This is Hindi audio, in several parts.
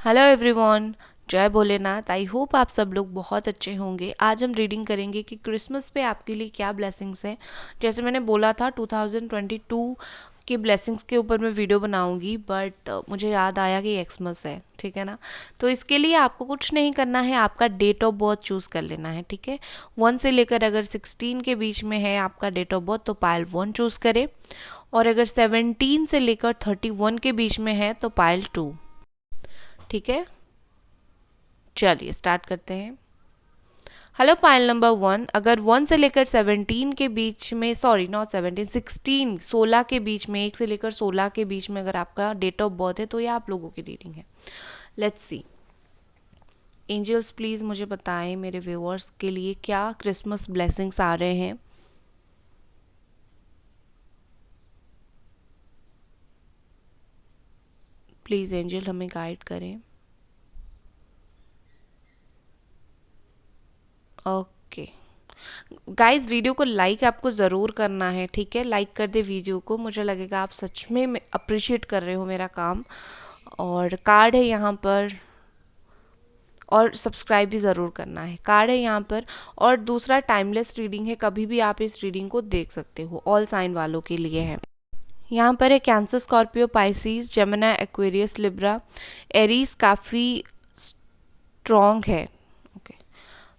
हेलो एवरीवन, जय भोलेनाथ। आई होप आप सब लोग बहुत अच्छे होंगे। आज हम रीडिंग करेंगे कि क्रिसमस पे आपके लिए क्या ब्लेसिंग्स हैं। जैसे मैंने बोला था 2022 की ब्लेसिंग्स के ऊपर मैं वीडियो बनाऊंगी, बट मुझे याद आया कि एक्समस है, ठीक है ना। तो इसके लिए आपको कुछ नहीं करना है, आपका डेट ऑफ बर्थ चूज़ कर लेना है, ठीक है। 1 से लेकर अगर 16 के बीच में है आपका डेट ऑफ बर्थ तो पाइल 1 चूज़ करें, और अगर 17 से लेकर 31 के बीच में है तो पाइल 2, ठीक है। चलिए स्टार्ट करते हैं। हेलो पाइल नंबर 1, अगर 1 से लेकर 17 के बीच में, सॉरी नॉट 17, 16, 16 के बीच में, 1 से लेकर 16 के बीच में अगर आपका डेट ऑफ बर्थ है तो ये आप लोगों की रीडिंग है। Let's see. एंजल्स प्लीज़ मुझे बताएं मेरे व्यूअर्स के लिए क्या क्रिसमस ब्लेसिंग्स आ रहे हैं। प्लीज़ एंजल हमें गाइड करें। ओके गाइस, वीडियो को लाइक आपको ज़रूर करना है, ठीक है। लाइक कर दे वीडियो को, मुझे लगेगा आप सच में अप्रिशिएट कर रहे हो मेरा काम। और कार्ड है यहाँ पर, और सब्सक्राइब भी ज़रूर करना है। कार्ड है यहाँ पर। और दूसरा टाइमलेस रीडिंग है, कभी भी आप इस रीडिंग को देख सकते हो, ऑल साइन वालों के लिए है। यहाँ पर है Cancer, Scorpio, Pisces, Gemini, Aquarius, Libra. Aries काफ़ी स्ट्रॉन्ग है। ओके,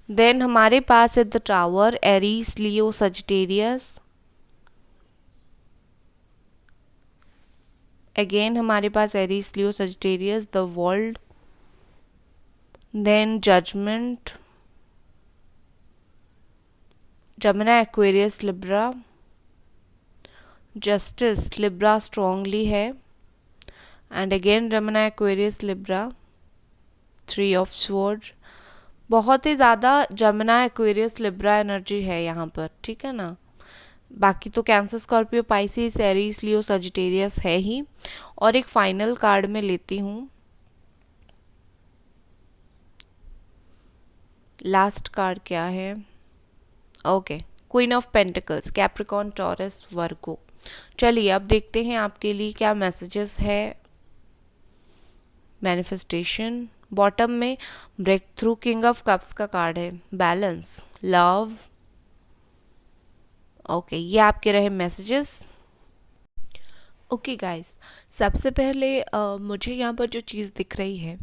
देन हमारे पास है the tower, Aries, Leo, Sagittarius. Again हमारे पास Aries, Leo, Sagittarius, the world, then judgement, Gemini, Aquarius, Libra, justice, Libra strongly है, and again Gemini, Aquarius, Libra, 3 of sword. बहुत ही ज़्यादा जेमिनी, एक्वेरियस, लिब्रा एनर्जी है यहाँ पर, ठीक है ना। बाकी तो cancer, Scorpio, Pisces, Aries, Leo, Sagittarius है ही। और एक फाइनल कार्ड में लेती हूँ, लास्ट कार्ड क्या है। Okay, queen of pentacles, Capricorn, Taurus, Virgo. चलिए अब देखते हैं आपके लिए क्या मैसेजेस है। मैनिफेस्टेशन, बॉटम में breakthrough, king of cups का कार्ड है, बैलेंस, लव। ओके, ये आपके रहे मैसेजेस। ओके गाइस, सबसे पहले मुझे यहाँ पर जो चीज़ दिख रही है,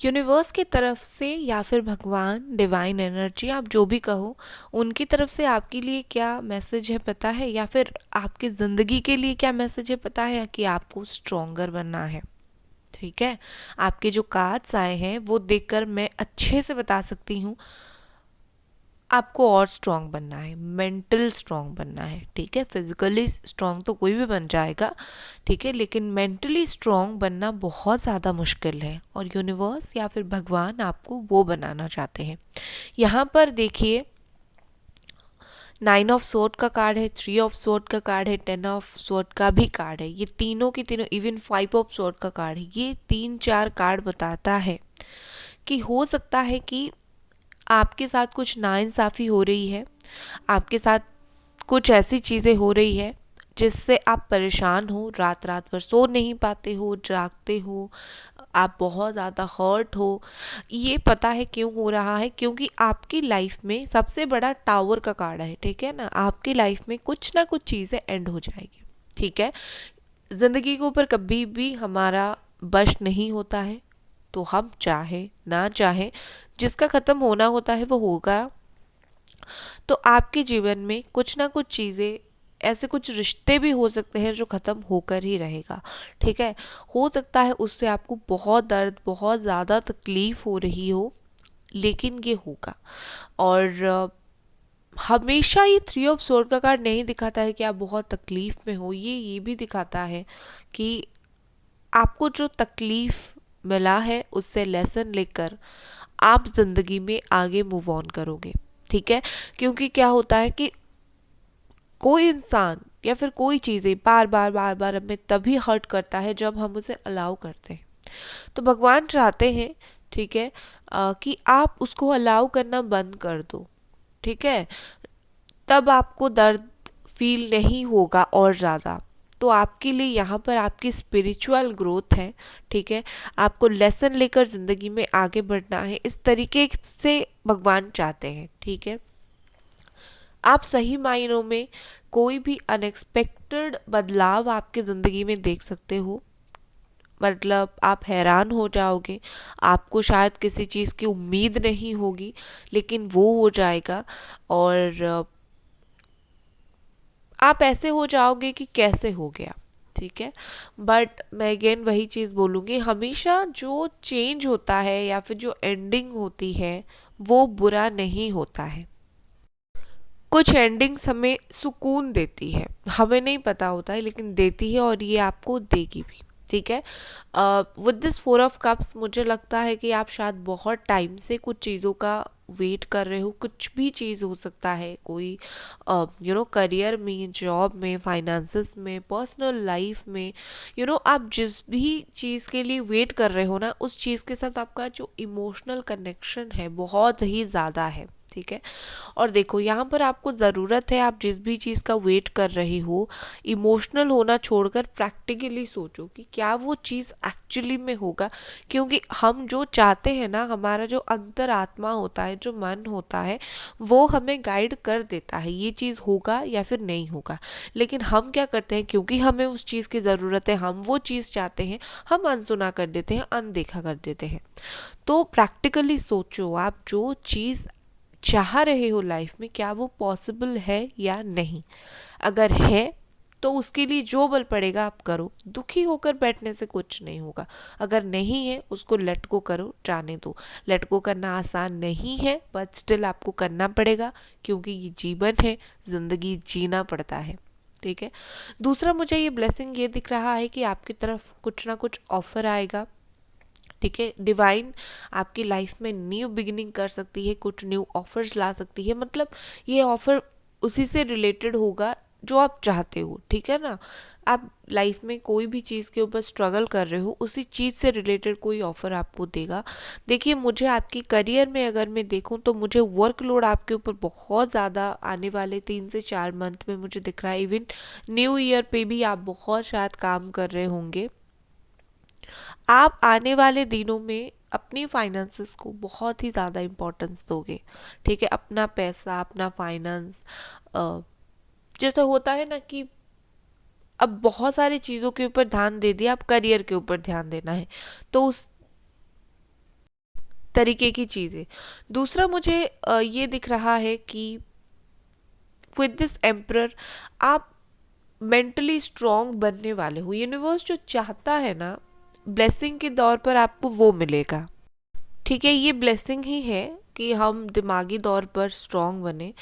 यूनिवर्स की तरफ से या फिर भगवान, डिवाइन एनर्जी, आप जो भी कहो, उनकी तरफ से आपके लिए क्या मैसेज है पता है, या फिर आपकी ज़िंदगी के लिए क्या मैसेज है पता है, कि आपको स्ट्रोंगर बनना है, ठीक है। आपके जो कार्ड्स आए हैं वो देखकर मैं अच्छे से बता सकती हूँ, आपको और स्ट्रांग बनना है, मेंटल स्ट्रांग बनना है, ठीक है। फिजिकली स्ट्रांग तो कोई भी बन जाएगा, ठीक है, लेकिन मेंटली स्ट्रांग बनना बहुत ज़्यादा मुश्किल है, और यूनिवर्स या फिर भगवान आपको वो बनाना चाहते हैं। यहाँ पर देखिए, 9 ऑफ स्वॉर्ड का कार्ड है, 3 ऑफ स्वॉर्ड का कार्ड है, 10 ऑफ स्वॉर्ड का भी कार्ड है। ये तीनों के तीनों, इवन 5 ऑफ स्वॉर्ड का कार्ड है। ये 3-4 कार्ड बताता है कि हो सकता है कि आपके साथ कुछ नाइंसाफ़ी हो रही है, आपके साथ कुछ ऐसी चीज़ें हो रही है जिससे आप परेशान हो, रात रात भर सो नहीं पाते हो, जागते हो, आप बहुत ज़्यादा हर्ट हो। ये पता है क्यों हो रहा है, क्योंकि आपकी लाइफ में सबसे बड़ा टावर का कार्ड है, ठीक है ना। आपकी लाइफ में कुछ ना कुछ चीज़ें एंड हो जाएगी, ठीक है। ज़िंदगी के ऊपर कभी भी हमारा बश नहीं होता है, तो हम चाहे ना चाहे, जिसका ख़त्म होना होता है वो होगा। तो आपके जीवन में कुछ ना कुछ चीज़ें, ऐसे कुछ रिश्ते भी हो सकते हैं जो ख़त्म होकर ही रहेगा, ठीक है। हो सकता है उससे आपको बहुत दर्द, बहुत ज़्यादा तकलीफ़ हो रही हो, लेकिन ये होगा। और हमेशा ये 3 ऑफ स्वॉर्ड का कार्ड नहीं दिखाता है कि आप बहुत तकलीफ़ में हो, ये भी दिखाता है कि आपको जो तकलीफ़ मिला है उससे लेसन लेकर आप ज़िंदगी में आगे मूव ऑन करोगे, ठीक है। क्योंकि क्या होता है कि कोई इंसान या फिर कोई चीज़ें बार बार बार बार हमें तभी हर्ट करता है जब हम उसे अलाउ करते हैं। तो भगवान चाहते हैं, ठीक है, कि आप उसको अलाउ करना बंद कर दो, ठीक है। तब आपको दर्द फील नहीं होगा और ज़्यादा, तो आपके लिए यहाँ पर आपकी स्पिरिचुअल ग्रोथ है, ठीक है। आपको लेसन लेकर ज़िंदगी में आगे बढ़ना है, इस तरीके से भगवान चाहते हैं, ठीक है। आप सही मायनों में कोई भी अनएक्सपेक्टेड बदलाव आपके ज़िंदगी में देख सकते हो। मतलब आप हैरान हो जाओगे, आपको शायद किसी चीज़ की उम्मीद नहीं होगी, लेकिन वो हो जाएगा। और आप ऐसे हो जाओगे कि कैसे हो गया, ठीक है। बट मैं अगेन वही चीज़ बोलूँगी, हमेशा जो चेंज होता है या फिर जो एंडिंग होती है वो बुरा नहीं होता है। कुछ एंडिंग्स हमें सुकून देती है, हमें नहीं पता होता है लेकिन देती है, और ये आपको देगी भी, ठीक है। विद दिस 4 ऑफ कप्स मुझे लगता है कि आप शायद बहुत टाइम से कुछ चीज़ों का वेट कर रहे हो। कुछ भी चीज़ हो सकता है, कोई करियर में, जॉब में, फाइनेंसेस में, पर्सनल लाइफ में, आप जिस भी चीज़ के लिए वेट कर रहे हो ना, उस चीज़ के साथ आपका जो इमोशनल कनेक्शन है बहुत ही ज़्यादा है, ठीक है। और देखो यहाँ पर आपको ज़रूरत है, आप जिस भी चीज़ का वेट कर रहे हो, इमोशनल होना छोड़कर प्रैक्टिकली सोचो कि क्या वो चीज़ एक्चुअली में होगा। क्योंकि हम जो चाहते हैं ना, हमारा जो अंतरात्मा होता है, जो मन होता है, वो हमें गाइड कर देता है ये चीज़ होगा या फिर नहीं होगा। लेकिन हम क्या करते हैं, क्योंकि हमें उस चीज़ की ज़रूरत है, हम वो चीज़ चाहते हैं, हम अनसुना कर देते हैं, अनदेखा कर देते हैं। तो प्रैक्टिकली सोचो, आप जो चीज़ चाह रहे हो लाइफ में, क्या वो पॉसिबल है या नहीं। अगर है तो उसके लिए जो बल पड़ेगा आप करो, दुखी होकर बैठने से कुछ नहीं होगा। अगर नहीं है, उसको लेट गो करो, जाने दो। लेट गो करना आसान नहीं है, बट स्टिल आपको करना पड़ेगा, क्योंकि ये जीवन है, जिंदगी जीना पड़ता है, ठीक है। दूसरा, मुझे ये ब्लेसिंग ये दिख रहा है कि आपकी तरफ कुछ ना कुछ ऑफर आएगा, ठीक है। डिवाइन आपकी लाइफ में न्यू बिगिनिंग कर सकती है, कुछ न्यू ऑफर्स ला सकती है। मतलब ये ऑफर उसी से रिलेटेड होगा जो आप चाहते हो, ठीक है ना। आप लाइफ में कोई भी चीज़ के ऊपर स्ट्रगल कर रहे हो, उसी चीज़ से रिलेटेड कोई ऑफर आपको देगा। देखिए, मुझे आपकी करियर में अगर मैं देखूं तो मुझे वर्कलोड आपके ऊपर बहुत ज़्यादा आने वाले 3 से 4 मंथ में मुझे दिख रहा है। इवन न्यू ईयर पे भी आप बहुत शायद काम कर रहे होंगे। आप आने वाले दिनों में अपनी फाइनेंसेस को बहुत ही ज़्यादा इम्पोर्टेंस दोगे, ठीक है। अपना पैसा, अपना फाइनेंस, जैसा होता है ना कि अब बहुत सारी चीज़ों के ऊपर ध्यान दे दिया, अब करियर के ऊपर ध्यान देना है, तो उस तरीके की चीज़ें। दूसरा, मुझे ये दिख रहा है कि विद दिस एम्परर आप मेंटली स्ट्रांग बनने वाले हो। यूनिवर्स जो चाहता है ना, ब्लेसिंग के दौर पर आपको वो मिलेगा, ठीक है। ये ब्लेसिंग ही है कि हम दिमागी तौर पर स्ट्रांग बने।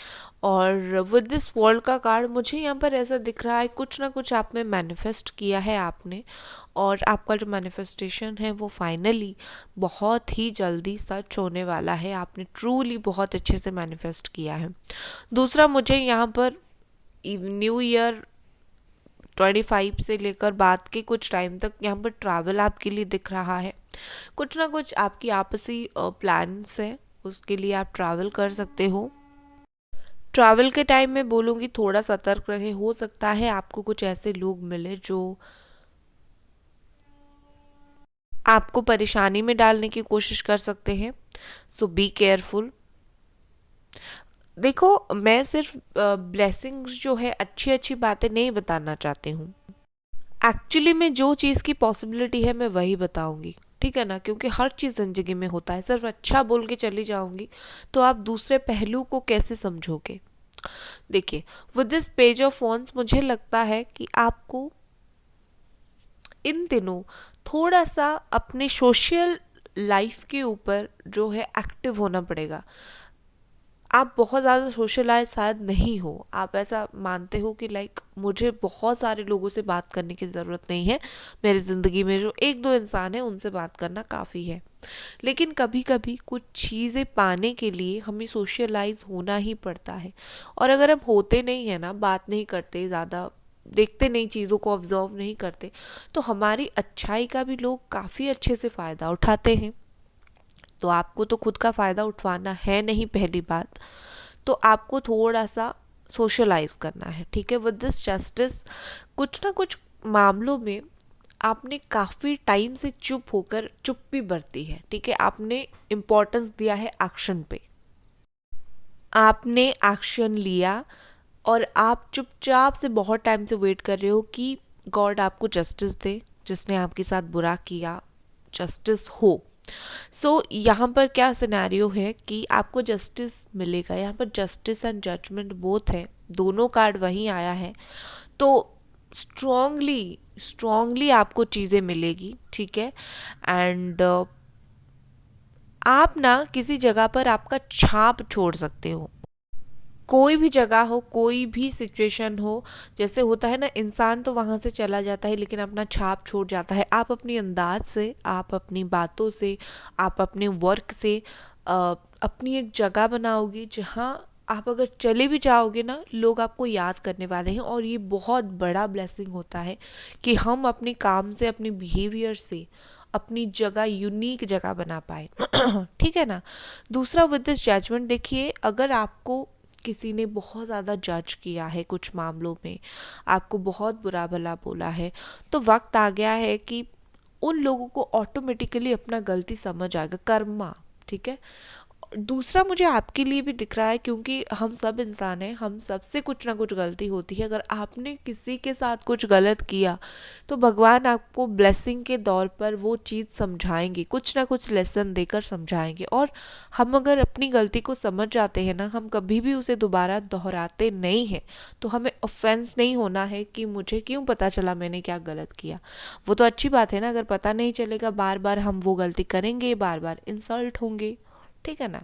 और विद दिस वर्ल्ड का कार्ड मुझे यहाँ पर ऐसा दिख रहा है, कुछ ना कुछ आप में मैनिफेस्ट किया है आपने, और आपका जो मैनिफेस्टेशन है वो फाइनली बहुत ही जल्दी सच होने वाला है। आपने ट्रूली बहुत अच्छे से मैनिफेस्ट किया है। दूसरा, मुझे यहाँ पर न्यू ईयर 25 से लेकर बाद के कुछ टाइम तक यहाँ पर ट्रैवल आपके लिए दिख रहा है। कुछ ना कुछ आपकी आपसी प्लान्स हैं, उसके लिए आप ट्रैवल कर सकते हो। ट्रैवल के टाइम में बोलूँगी थोड़ा सतर्क रहे, हो सकता है आपको कुछ ऐसे लोग मिले जो आपको परेशानी में डालने की कोशिश कर सकते हैं, सो बी केयरफुल। देखो, मैं सिर्फ ब्लेसिंग्स जो है, अच्छी अच्छी बातें नहीं बताना चाहती हूँ। एक्चुअली में जो चीज़ की पॉसिबिलिटी है मैं वही बताऊंगी, ठीक है ना। क्योंकि हर चीज़ ज़िंदगी में होता है, सिर्फ अच्छा बोल के चली जाऊंगी तो आप दूसरे पहलू को कैसे समझोगे। देखिए, with this page of wands मुझे लगता है कि आपको इन दिनों थोड़ा सा अपने सोशल लाइफ के ऊपर जो है एक्टिव होना पड़ेगा। आप बहुत ज़्यादा सोशलाइज शायद नहीं हो, आप ऐसा मानते हो कि लाइक मुझे बहुत सारे लोगों से बात करने की ज़रूरत नहीं है, मेरी ज़िंदगी में जो 1-2 इंसान है उनसे बात करना काफ़ी है। लेकिन कभी कभी कुछ चीज़ें पाने के लिए हमें सोशलाइज होना ही पड़ता है। और अगर हम होते नहीं हैं ना, बात नहीं करते, ज़्यादा देखते नहीं, चीज़ों को ऑब्जर्व नहीं करते, तो हमारी अच्छाई का भी लोग काफ़ी अच्छे से फ़ायदा उठाते हैं। तो आपको तो खुद का फ़ायदा उठवाना है नहीं, पहली बात। तो आपको थोड़ा सा सोशलाइज करना है, ठीक है। विद दिस जस्टिस कुछ ना कुछ मामलों में आपने काफ़ी टाइम से चुप्पी बरती है, ठीक है। आपने इम्पोर्टेंस दिया है एक्शन पे, आपने एक्शन लिया और आप चुपचाप से बहुत टाइम से वेट कर रहे हो कि गॉड आपको जस्टिस दे, जिसने आपके साथ बुरा किया जस्टिस हो। सो यहाँ पर क्या सिनेरियो है कि आपको जस्टिस मिलेगा। यहाँ पर जस्टिस एंड जजमेंट बोथ है, दोनों कार्ड वहीं आया है। तो स्ट्रांगली आपको चीज़ें मिलेगी, ठीक है। एंड आप ना किसी जगह पर आपका छाप छोड़ सकते हो, कोई भी जगह हो, कोई भी सिचुएशन हो। जैसे होता है ना, इंसान तो वहाँ से चला जाता है लेकिन अपना छाप छोड़ जाता है। आप अपनी अंदाज से, आप अपनी बातों से, आप अपने वर्क से अपनी एक जगह बनाओगे जहाँ आप अगर चले भी जाओगे ना, लोग आपको याद करने वाले हैं। और ये बहुत बड़ा ब्लेसिंग होता है कि हम अपने काम से, अपने बिहेवियर से अपनी जगह, यूनिक जगह बना पाए। ठीक है ना। दूसरा, विद दिस जजमेंट देखिए, अगर आपको किसी ने बहुत ज़्यादा जज किया है, कुछ मामलों में आपको बहुत बुरा भला बोला है, तो वक्त आ गया है कि उन लोगों को ऑटोमेटिकली अपना गलती समझ आएगा, कर्मा, ठीक है। दूसरा, मुझे आपके लिए भी दिख रहा है, क्योंकि हम सब इंसान हैं, हम सबसे कुछ ना कुछ गलती होती है। अगर आपने किसी के साथ कुछ गलत किया तो भगवान आपको ब्लेसिंग के दौर पर वो चीज़ समझाएंगे, कुछ ना कुछ लेसन देकर समझाएंगे। और हम अगर अपनी गलती को समझ जाते हैं ना, हम कभी भी उसे दोबारा दोहराते नहीं हैं। तो हमें ऑफेंस नहीं होना है कि मुझे क्यों पता चला मैंने क्या गलत किया। वो तो अच्छी बात है ना, अगर पता नहीं चलेगा, बार बार हम वो गलती करेंगे, बार बार इंसल्ट होंगे, ठीक है ना।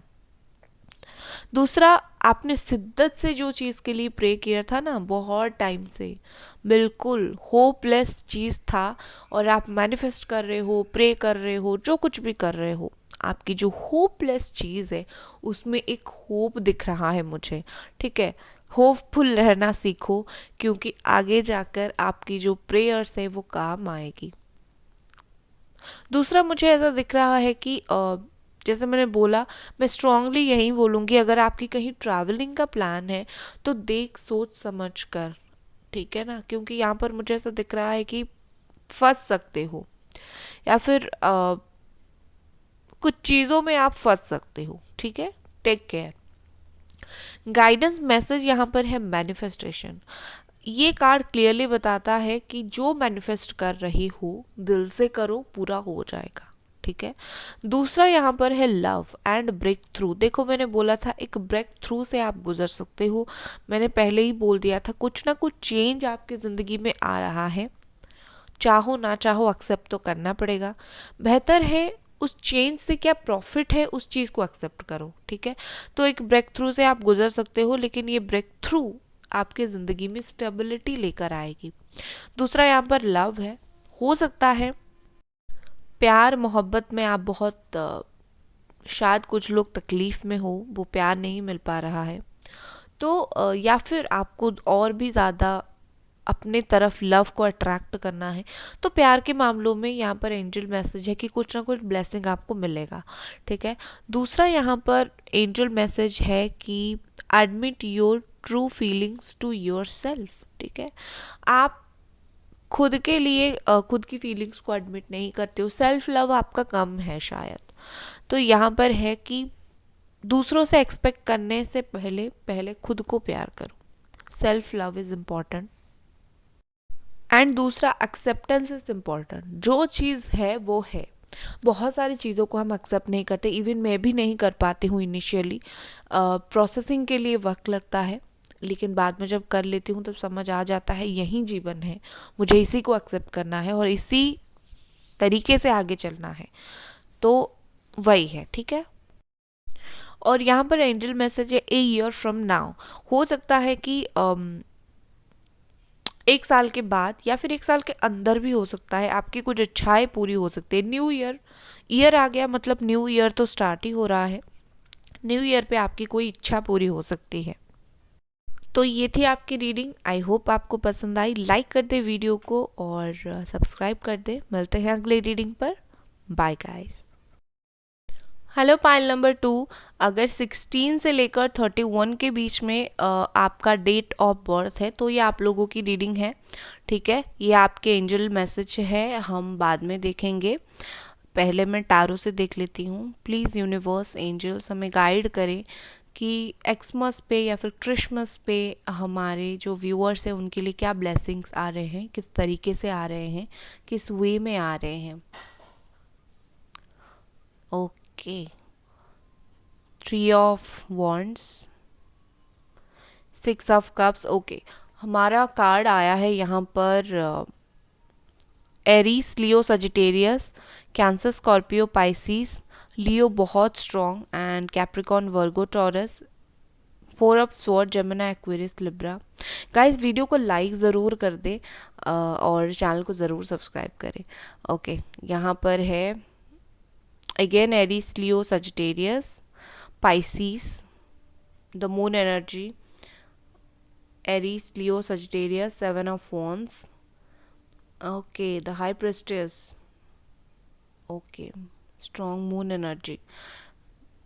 दूसरा, आपने शिद्दत से जो चीज़ के लिए प्रे किया था ना, बहुत टाइम से, बिल्कुल होपलेस चीज़ था, और आप मैनिफेस्ट कर रहे हो, प्रे कर रहे हो, जो कुछ भी कर रहे हो, आपकी जो होपलेस चीज़ है उसमें एक होप दिख रहा है मुझे, ठीक है। होपफुल रहना सीखो, क्योंकि आगे जाकर आपकी जो प्रेयर्स है वो काम आएगी। दूसरा, मुझे ऐसा दिख रहा है कि जैसे मैंने बोला, मैं स्ट्रांगली यही बोलूँगी, अगर आपकी कहीं ट्रैवलिंग का प्लान है तो देख सोच समझ कर, ठीक है ना। क्योंकि यहाँ पर मुझे ऐसा दिख रहा है कि फंस सकते हो, या फिर कुछ चीज़ों में आप फंस सकते हो, ठीक है। Take care. गाइडेंस मैसेज यहाँ पर है मैनिफेस्टेशन। ये कार्ड क्लियरली बताता है कि जो मैनिफेस्ट कर रही हो, दिल से करो, पूरा हो जाएगा, ठीक है। दूसरा यहाँ पर है लव एंड ब्रेक थ्रू। देखो, मैंने बोला था एक ब्रेक थ्रू से आप गुजर सकते हो। मैंने पहले ही बोल दिया था, कुछ ना कुछ चेंज आपकी ज़िंदगी में आ रहा है, चाहो ना चाहो एक्सेप्ट तो करना पड़ेगा। बेहतर है उस चेंज से क्या प्रॉफिट है, उस चीज़ को एक्सेप्ट करो, ठीक है। तो एक ब्रेक थ्रू से आप गुजर सकते हो, लेकिन ये ब्रेक थ्रू आपके ज़िंदगी में स्टेबिलिटी लेकर आएगी। दूसरा, यहाँ पर लव है। हो सकता है प्यार मोहब्बत में आप बहुत शायद कुछ लोग तकलीफ़ में हो, वो प्यार नहीं मिल पा रहा है, तो या फिर आपको और भी ज़्यादा अपने तरफ लव को अट्रैक्ट करना है, तो प्यार के मामलों में यहाँ पर एंजल मैसेज है कि कुछ ना कुछ ब्लेसिंग आपको मिलेगा, ठीक है। दूसरा, यहाँ पर एंजल मैसेज है कि admit your true feelings to yourself, ठीक है। आप खुद के लिए खुद की फीलिंग्स को एडमिट नहीं करते हो, सेल्फ लव आपका कम है शायद। तो यहाँ पर है कि दूसरों से एक्सपेक्ट करने से पहले पहले खुद को प्यार करो, self love is important. And दूसरा, एक्सेप्टेंस इज इम्पॉर्टेंट। जो चीज़ है वो है। बहुत सारी चीज़ों को हम एक्सेप्ट नहीं करते, इवन मैं भी नहीं कर पाती हूँ इनिशियली। प्रोसेसिंग के लिए वक्त लगता है, लेकिन बाद में जब कर लेती हूँ तब समझ आ जाता है यही जीवन है, मुझे इसी को एक्सेप्ट करना है और इसी तरीके से आगे चलना है। तो वही है, ठीक है। और यहाँ पर एंजल मैसेज है ए ईयर फ्रॉम नाउ। हो सकता है कि एक साल के बाद या फिर एक साल के अंदर भी हो सकता है, आपकी कुछ इच्छाएं पूरी हो सकती है। न्यू ईयर आ गया, मतलब न्यू ईयर तो स्टार्ट ही हो रहा है। न्यू ईयर पे आपकी कोई इच्छा पूरी हो सकती है। तो ये थी आपकी रीडिंग। आई होप आपको पसंद आई। लाइक कर दे वीडियो को और सब्सक्राइब कर दे। मिलते हैं अगले रीडिंग पर। Bye guys. Hello pile number 2, अगर 16 से लेकर 31 के बीच में आपका डेट ऑफ बर्थ है तो ये आप लोगों की रीडिंग है, ठीक है। ये आपके एंजल मैसेज है, हम बाद में देखेंगे। पहले मैं टारो से देख लेती हूँ। प्लीज़ यूनिवर्स एंजल्स हमें गाइड करें कि एक्समस पे या फिर क्रिसमस पे हमारे जो व्यूअर्स हैं उनके लिए क्या ब्लेसिंग्स आ रहे हैं, किस तरीके से आ रहे हैं, किस वे में आ रहे हैं। Okay, 3 of wands, 6 of cups. Okay, हमारा कार्ड आया है यहाँ पर Aries, Leo, Sagittarius, cancer, Scorpio, Pisces. लियो बहुत strong and Capricorn, Virgo, taurus. 4 of sword, Gemini, Aquarius, Libra. Guys video को लाइक ज़रूर कर दें और चैनल को ज़रूर सब्सक्राइब करें। ओके, यहाँ पर है again Aries, Leo, Sagittarius, Pisces, the moon energy, Aries, Leo, Sagittarius, 7 of wands. Okay, the high priestess. Okay, strong moon energy.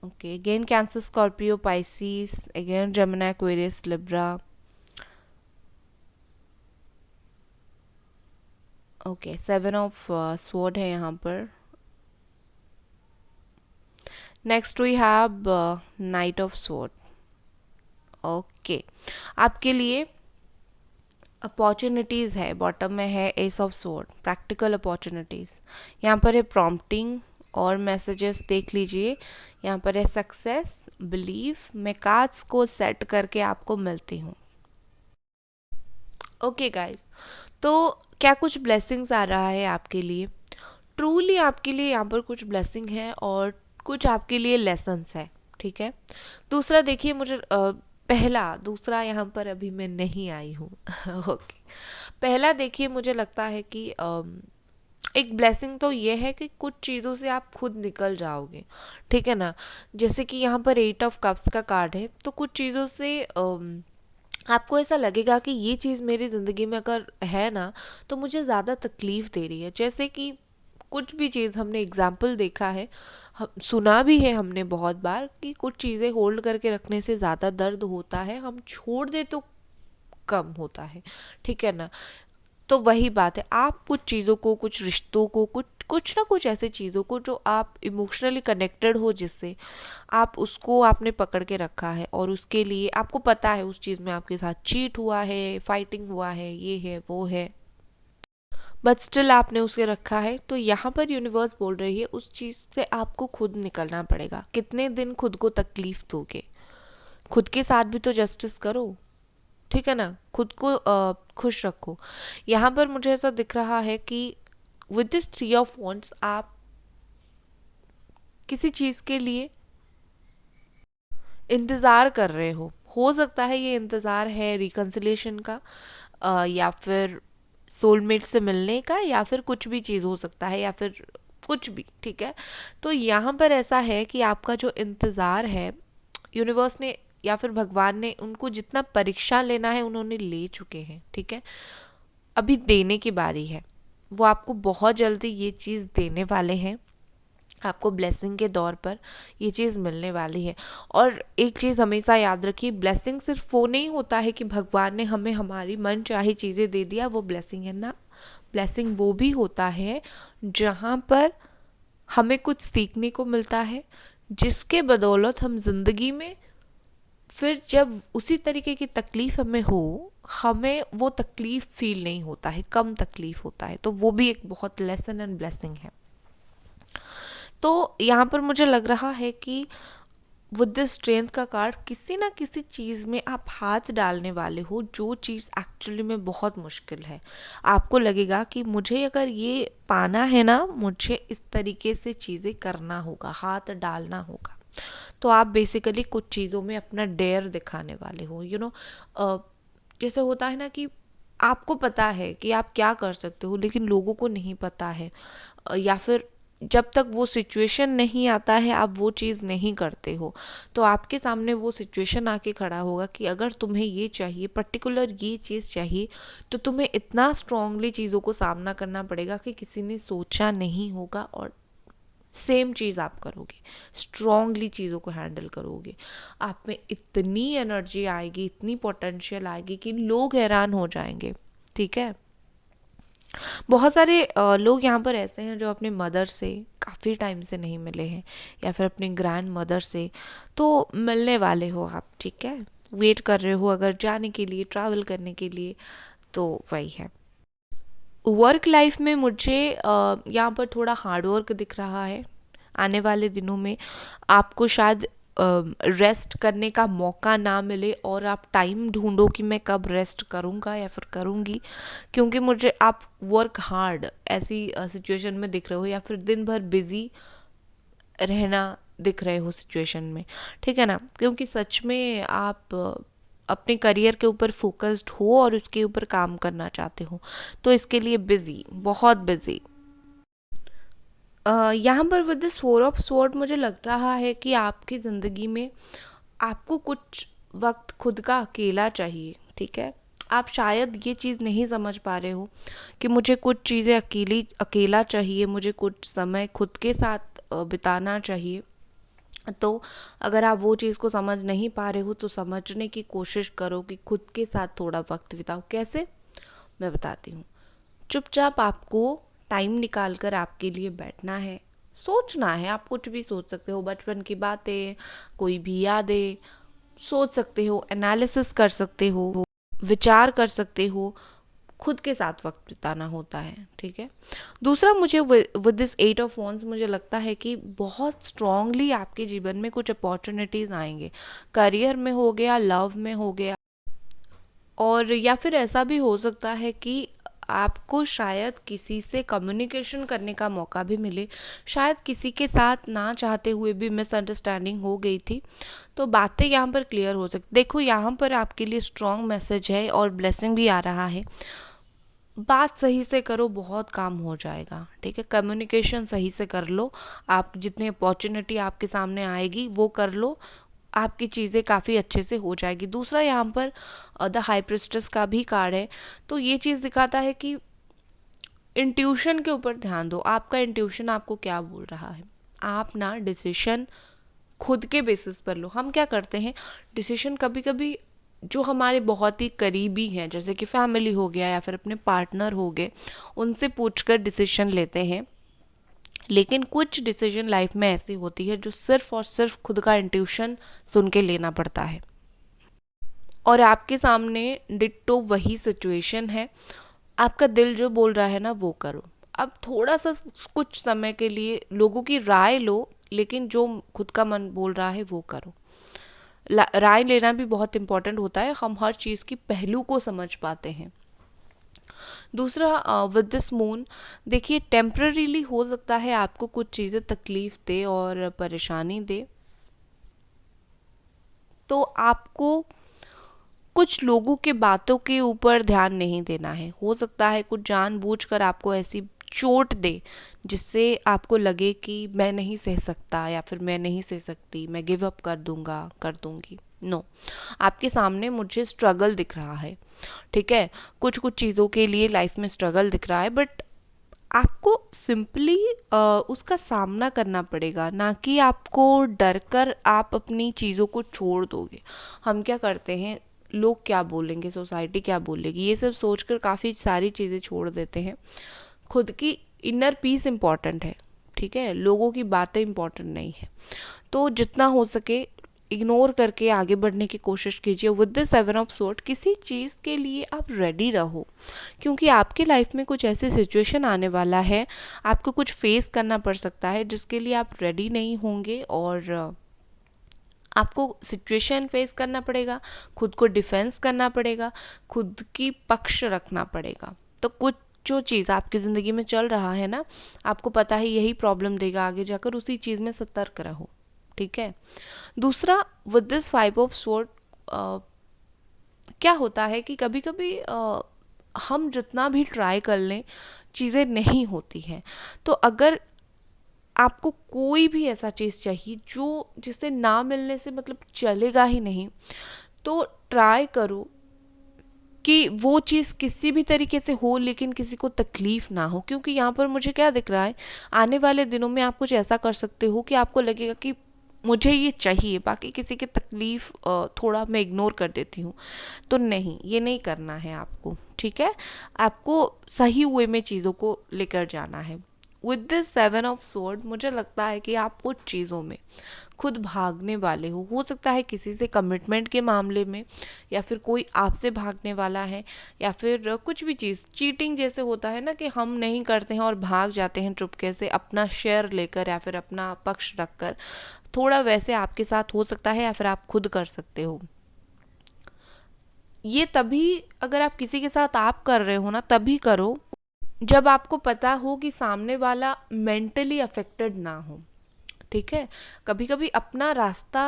Okay, again Cancer, Scorpio, Pisces, again Gemini, Aquarius, Libra. Okay, 7 of sword है यहाँ पर। Next we have knight of sword. Okay, आपके लिए अपॉर्चुनिटीज़ है, बॉटम में है ace of sword, practical opportunities. यहाँ पर है प्रॉम्प्टिंग और मैसेजेस देख लीजिए। यहाँ पर है सक्सेस, बिलीफ। मैं कार्ड्स को सेट करके आपको मिलती हूँ। ओके गाइस, तो क्या कुछ ब्लेसिंग्स आ रहा है आपके लिए? ट्रूली आपके लिए यहाँ पर कुछ ब्लेसिंग है और कुछ आपके लिए लेसन्स है, ठीक है। दूसरा देखिए, मुझे दूसरा यहाँ पर अभी मैं नहीं आई हूँ। ओके, पहला देखिए, मुझे लगता है कि एक ब्लेसिंग तो ये है कि कुछ चीज़ों से आप खुद निकल जाओगे, ठीक है ना। जैसे कि यहाँ पर 8 ऑफ कप्स का कार्ड है, तो कुछ चीज़ों से आपको ऐसा लगेगा कि ये चीज़ मेरी ज़िंदगी में अगर है ना तो मुझे ज़्यादा तकलीफ़ दे रही है। जैसे कि कुछ भी चीज़ हमने एग्जाम्पल देखा है, सुना भी है हमने बहुत बार कि कुछ चीज़ें होल्ड करके रखने से ज़्यादा दर्द होता है, हम छोड़ दे तो कम होता है, ठीक है ना। तो वही बात है, आप कुछ चीज़ों को, कुछ रिश्तों को, कुछ ना कुछ ऐसे चीज़ों को जो आप इमोशनली कनेक्टेड हो, जिससे आप उसको आपने पकड़ के रखा है और उसके लिए आपको पता है उस चीज़ में आपके साथ चीट हुआ है, फाइटिंग हुआ है, ये है वो है, बट स्टिल आपने उसे रखा है। तो यहाँ पर यूनिवर्स बोल रही है उस चीज़ से आपको खुद निकलना पड़ेगा। कितने दिन खुद को तकलीफ दोगे? खुद के साथ भी तो जस्टिस करो, ठीक है ना। खुद को खुश रखो। यहाँ पर मुझे ऐसा दिख रहा है कि विद दिस 3 ऑफ wands आप किसी चीज़ के लिए इंतज़ार कर रहे हो सकता है ये इंतज़ार है रिकन्सिलेशन का, या फिर सोलमेट से मिलने का, या फिर कुछ भी चीज़ हो सकता है, या फिर कुछ भी, ठीक है। तो यहाँ पर ऐसा है कि आपका जो इंतज़ार है, यूनिवर्स ने या फिर भगवान ने उनको जितना परीक्षा लेना है उन्होंने ले चुके हैं, ठीक है। अभी देने की बारी है, वो आपको बहुत जल्दी ये चीज़ देने वाले हैं। आपको ब्लेसिंग के दौर पर ये चीज़ मिलने वाली है। और एक चीज़ हमेशा याद रखिए, ब्लेसिंग सिर्फ वो नहीं होता है कि भगवान ने हमें हमारी मन चाही चीज़ें दे दिया, वो ब्लेसिंग है ना। ब्लेसिंग वो भी होता है जहाँ पर हमें कुछ सीखने को मिलता है, जिसके बदौलत हम जिंदगी में फिर जब उसी तरीके की तकलीफ हमें हो, हमें वो तकलीफ फील नहीं होता है, कम तकलीफ होता है। तो वो भी एक बहुत लेसन एंड ब्लेसिंग है। तो यहाँ पर मुझे लग रहा है कि विद दिस स्ट्रेंथ का कार्ड, किसी ना किसी चीज़ में आप हाथ डालने वाले हो जो चीज़ एक्चुअली में बहुत मुश्किल है। आपको लगेगा कि मुझे अगर ये पाना है ना, मुझे इस तरीके से चीज़ें करना होगा, हाथ डालना होगा। तो आप बेसिकली कुछ चीज़ों में अपना डेयर दिखाने वाले हो, जैसे होता है ना कि आपको पता है कि आप क्या कर सकते हो लेकिन लोगों को नहीं पता है, या फिर जब तक वो सिचुएशन नहीं आता है आप वो चीज़ नहीं करते हो। तो आपके सामने वो सिचुएशन आके खड़ा होगा कि अगर तुम्हें ये चाहिए, पर्टिकुलर ये चीज़ चाहिए, तो तुम्हें इतना स्ट्रांगली चीज़ों को सामना करना पड़ेगा कि किसी ने सोचा नहीं होगा और सेम चीज़ आप करोगे, स्ट्रांगली चीज़ों को हैंडल करोगे, आप में इतनी एनर्जी आएगी, इतनी पोटेंशियल आएगी कि लोग हैरान हो जाएंगे। ठीक है। बहुत सारे लोग यहाँ पर ऐसे हैं जो अपने मदर से काफ़ी टाइम से नहीं मिले हैं, या फिर अपनी ग्रैंड मदर से, तो मिलने वाले हो आप। ठीक है, वेट कर रहे हो अगर जाने के लिए, ट्रैवल करने के लिए, तो वही है। वर्क लाइफ में मुझे यहाँ पर थोड़ा हार्ड वर्क दिख रहा है। आने वाले दिनों में आपको शायद रेस्ट करने का मौका ना मिले, और आप टाइम ढूंढो कि मैं कब रेस्ट करूँगा या फिर करूँगी, क्योंकि मुझे आप वर्क हार्ड ऐसी सिचुएशन में दिख रहे हो, या फिर दिन भर बिजी रहना दिख रहे हो सिचुएशन में। ठीक है ना, क्योंकि सच में आप अपने करियर के ऊपर फोकस्ड हो और उसके ऊपर काम करना चाहते हो, तो इसके लिए बिजी, बहुत बिजी। यहाँ पर with this four of sword मुझे लग रहा है कि आपकी ज़िंदगी में आपको कुछ वक्त खुद का अकेला चाहिए। ठीक है, आप शायद ये चीज़ नहीं समझ पा रहे हो कि मुझे कुछ चीज़ें अकेला चाहिए, मुझे कुछ समय खुद के साथ बिताना चाहिए। तो अगर आप वो चीज़ को समझ नहीं पा रहे हो तो समझने की कोशिश करो कि खुद के साथ थोड़ा वक्त बिताओ। कैसे, मैं बताती हूँ। चुपचाप आपको टाइम निकाल कर आपके लिए बैठना है, सोचना है। आप कुछ भी सोच सकते हो, बचपन की बातें, कोई भी यादें सोच सकते हो, एनालिसिस कर सकते हो, विचार कर सकते हो। खुद के साथ वक्त बिताना होता है। ठीक है। दूसरा, मुझे विद दिस 8 ऑफ वॉन्ड्स मुझे लगता है कि बहुत स्ट्रांगली आपके जीवन में कुछ अपॉर्चुनिटीज़ आएंगे, करियर में हो गया, लव में हो गया, और या फिर ऐसा भी हो सकता है कि आपको शायद किसी से कम्युनिकेशन करने का मौका भी मिले। शायद किसी के साथ ना चाहते हुए भी मिसअंडरस्टैंडिंग हो गई थी, तो बातें यहाँ पर क्लियर हो सकती। देखो, यहाँ पर आपके लिए स्ट्रॉन्ग मैसेज है और ब्लेसिंग भी आ रहा है। बात सही से करो, बहुत काम हो जाएगा। ठीक है, कम्युनिकेशन सही से कर लो, आप जितनी अपॉर्चुनिटी आपके सामने आएगी वो कर लो, आपकी चीज़ें काफ़ी अच्छे से हो जाएगी। दूसरा, यहाँ पर द हाई प्रिस्टेस का भी कार्ड है, तो ये चीज़ दिखाता है कि इंट्यूशन के ऊपर ध्यान दो। आपका इंट्यूशन आपको क्या बोल रहा है, आप ना डिसीशन खुद के बेसिस पर लो। हम क्या करते हैं, डिसीशन कभी कभी जो हमारे बहुत ही करीबी हैं, जैसे कि फैमिली हो गया या फिर अपने पार्टनर हो गए, उनसे पूछकर डिसीजन लेते हैं। लेकिन कुछ डिसीजन लाइफ में ऐसी होती है जो सिर्फ और सिर्फ खुद का इंट्यूशन सुन के लेना पड़ता है। और आपके सामने डिट्टो वही सिचुएशन है, आपका दिल जो बोल रहा है ना वो करो। अब थोड़ा सा कुछ समय के लिए लोगों की राय लो, लेकिन जो खुद का मन बोल रहा है वो करो। राय लेना भी बहुत इंपॉर्टेंट होता है, हम हर चीज़ की पहलू को समझ पाते हैं। दूसरा, विद दिस मून, देखिए टेम्पररीली हो सकता है आपको कुछ चीज़ें तकलीफ दे और परेशानी दे, तो आपको कुछ लोगों के बातों के ऊपर ध्यान नहीं देना है। हो सकता है कुछ जानबूझकर आपको ऐसी चोट दे जिससे आपको लगे कि मैं नहीं सह सकता या फिर मैं नहीं सह सकती, मैं गिव अप कर दूंगा, कर दूंगी। नो, आपके सामने मुझे स्ट्रगल दिख रहा है। ठीक है, कुछ कुछ चीज़ों के लिए लाइफ में स्ट्रगल दिख रहा है, बट आपको सिंपली उसका सामना करना पड़ेगा, ना कि आपको डर कर आप अपनी चीज़ों को छोड़ दोगे। हम क्या करते हैं, लोग क्या बोलेंगे, सोसाइटी क्या बोलेगी, ये सब सोचकर काफ़ी सारी चीज़ें छोड़ देते हैं। खुद की इनर पीस इम्पॉर्टेंट है। ठीक है, लोगों की बातें इम्पॉर्टेंट नहीं है। तो जितना हो सके इग्नोर करके आगे बढ़ने की कोशिश कीजिए। विद द 7 ऑफ स्वॉर्ड, किसी चीज़ के लिए आप रेडी रहो, क्योंकि आपकी लाइफ में कुछ ऐसी सिचुएशन आने वाला है, आपको कुछ फेस करना पड़ सकता है जिसके लिए आप रेडी नहीं होंगे, और आपको सिचुएशन फेस करना पड़ेगा, खुद को डिफेंस करना पड़ेगा, खुद की पक्ष रखना पड़ेगा। तो कुछ जो चीज़ आपकी ज़िंदगी में चल रहा है ना, आपको पता है यही प्रॉब्लम देगा आगे जाकर, उसी चीज़ में सतर्क रहो। ठीक है। दूसरा, विद दिस 5 ऑफ स्वॉर्ड, क्या होता है कि कभी कभी हम जितना भी ट्राई कर लें चीज़ें नहीं होती हैं। तो अगर आपको कोई भी ऐसा चीज़ चाहिए जो जिसे ना मिलने से मतलब चलेगा ही नहीं, तो ट्राई करो कि वो चीज़ किसी भी तरीके से हो लेकिन किसी को तकलीफ ना हो, क्योंकि यहाँ पर मुझे क्या दिख रहा है, आने वाले दिनों में आप कुछ ऐसा कर सकते हो कि आपको लगेगा कि मुझे ये चाहिए, बाकी किसी की तकलीफ थोड़ा मैं इग्नोर कर देती हूँ। तो नहीं, ये नहीं करना है आपको, ठीक है। आपको सही वे में चीज़ों को लेकर जाना है। विद दिस 7 ऑफ सोर्ड मुझे लगता है कि आप कुछ चीज़ों में खुद भागने वाले हो सकता है किसी से कमिटमेंट के मामले में, या फिर कोई आपसे भागने वाला है, या फिर कुछ भी चीज़ चीटिंग जैसे होता है ना कि हम नहीं करते हैं और भाग जाते हैं चुपके से अपना शेयर लेकर या फिर अपना पक्ष रखकर, थोड़ा वैसे आपके साथ हो सकता है या फिर आप खुद कर सकते हो। ये तभी, अगर आप किसी के साथ आप कर रहे हो ना, तभी करो जब आपको पता हो कि सामने वाला मेंटली अफेक्टेड ना हो, ठीक है। कभी कभी अपना रास्ता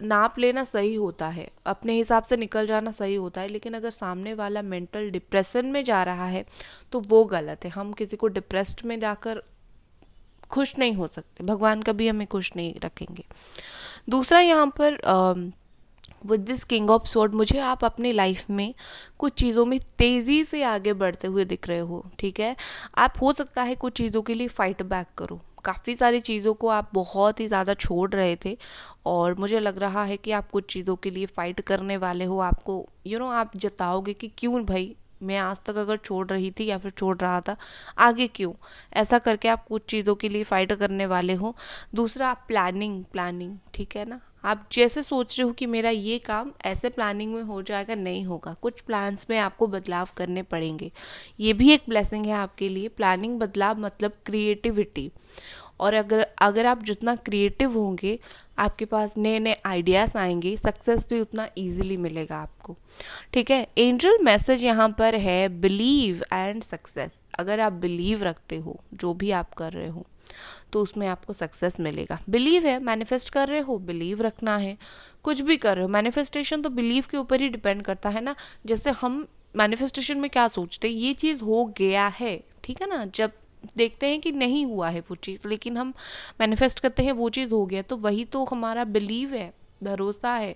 नाप लेना सही होता है, अपने हिसाब से निकल जाना सही होता है, लेकिन अगर सामने वाला मेंटल डिप्रेशन में जा रहा है तो वो गलत है। हम किसी को डिप्रेस्ड में जाकर खुश नहीं हो सकते, भगवान कभी हमें खुश नहीं रखेंगे। दूसरा यहाँ पर with this king of sword मुझे आप अपनी लाइफ में कुछ चीज़ों में तेज़ी से आगे बढ़ते हुए दिख रहे हो, ठीक है। आप हो सकता है कुछ चीज़ों के लिए फाइट बैक करो, काफ़ी सारी चीज़ों को आप बहुत ही ज़्यादा छोड़ रहे थे और मुझे लग रहा है कि आप कुछ चीज़ों के लिए फ़ाइट करने वाले हो। आपको आप जताओगे कि क्यों भाई मैं आज तक अगर छोड़ रही थी या फिर छोड़ रहा था, आगे क्यों, ऐसा करके आप कुछ चीज़ों के लिए फ़ाइट करने वाले हो। दूसरा, प्लानिंग, ठीक है ना। आप जैसे सोच रहे हो कि मेरा ये काम ऐसे प्लानिंग में हो जाएगा, नहीं होगा, कुछ प्लान्स में आपको बदलाव करने पड़ेंगे। ये भी एक ब्लेसिंग है आपके लिए। प्लानिंग बदलाव मतलब क्रिएटिविटी, और अगर आप जितना क्रिएटिव होंगे आपके पास नए नए आइडियाज़ आएंगे, सक्सेस भी उतना इजीली मिलेगा आपको, ठीक है। एंजल मैसेज यहाँ पर है बिलीव एंड सक्सेस। अगर आप बिलीव रखते हो जो भी आप कर रहे हो तो उसमें आपको सक्सेस मिलेगा। बिलीव है, मैनिफेस्ट कर रहे हो, बिलीव रखना है। कुछ भी कर रहे हो, मैनिफेस्टेशन तो बिलीव के ऊपर ही डिपेंड करता है ना। जैसे हम मैनिफेस्टेशन में क्या सोचते हैं, ये चीज़ हो गया है, ठीक है ना। जब देखते हैं कि नहीं हुआ है वो चीज़, लेकिन हम मैनिफेस्ट करते हैं वो चीज़ हो गया, तो वही तो हमारा बिलीव है, भरोसा है,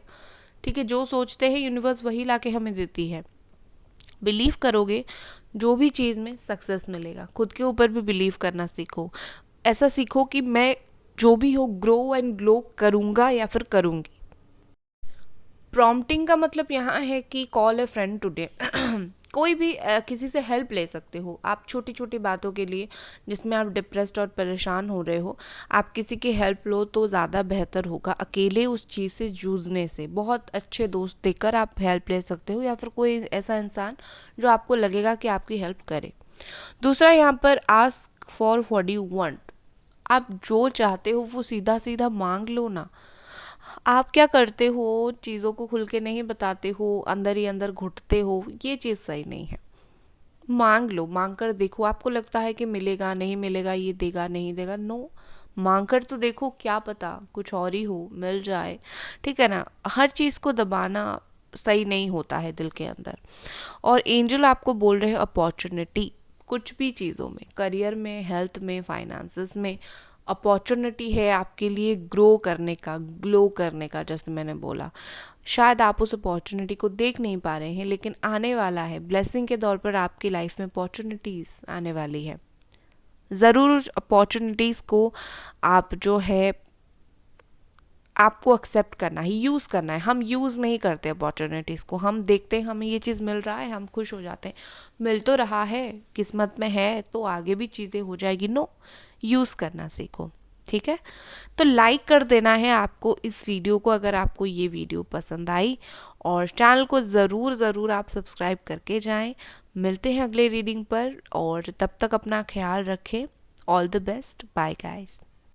ठीक है। जो सोचते हैं यूनिवर्स वही लाके हमें देती है। बिलीव करोगे जो भी चीज़ में सक्सेस मिलेगा। खुद के ऊपर भी बिलीव करना सीखो, ऐसा सीखो कि मैं जो भी हो ग्रो एंड ग्लो करूँगा या फिर करूँगी। प्रॉम्प्टिंग का मतलब यहाँ है कि कॉल ए फ्रेंड टुडे। कोई भी किसी से हेल्प ले सकते हो आप, छोटी छोटी बातों के लिए जिसमें आप डिप्रेस्ड और परेशान हो रहे हो, आप किसी की हेल्प लो तो ज़्यादा बेहतर होगा अकेले उस चीज़ से जूझने से। बहुत अच्छे दोस्त देकर आप हेल्प ले सकते हो, या फिर कोई ऐसा इंसान जो आपको लगेगा कि आपकी हेल्प करे। दूसरा यहाँ पर ask for what you want. आप जो चाहते हो वो सीधा सीधा मांग लो ना। आप क्या करते हो, चीज़ों को खुल के नहीं बताते हो, अंदर ही अंदर घुटते हो, ये चीज़ सही नहीं है। मांग लो, मांग कर देखो। आपको लगता है कि मिलेगा नहीं मिलेगा, ये देगा नहीं देगा, नो, मांग कर तो देखो, क्या पता कुछ और ही हो, मिल जाए, ठीक है ना। हर चीज़ को दबाना सही नहीं होता है दिल के अंदर। और एंजल आपको बोल रहे हैं अपॉर्चुनिटी, कुछ भी चीज़ों में, करियर में, हेल्थ में, फाइनेंसेस में अपॉर्चुनिटी है आपके लिए ग्रो करने का, ग्लो करने का। जैसे मैंने बोला, शायद आप उस अपॉर्चुनिटी को देख नहीं पा रहे हैं, लेकिन आने वाला है। ब्लेसिंग के तौर पर आपकी लाइफ में अपॉर्चुनिटीज़ आने वाली है। ज़रूर उस अपॉर्चुनिटीज़ को आप जो है आपको एक्सेप्ट करना है, यूज़ करना है। हम यूज़ नहीं करते अपॉर्चुनिटीज़ को, हम देखते हैं हमें ये चीज़ मिल रहा है, हम खुश हो जाते हैं, मिल तो रहा है, किस्मत में है तो आगे भी चीज़ें हो जाएगी। नो, यूज़ करना सीखो, ठीक है। तो लाइक कर देना है आपको इस वीडियो को अगर आपको ये वीडियो पसंद आई, और चैनल को ज़रूर आप सब्सक्राइब करके जाएं। मिलते हैं अगले रीडिंग पर, और तब तक अपना ख्याल रखें। All the best, bye guys.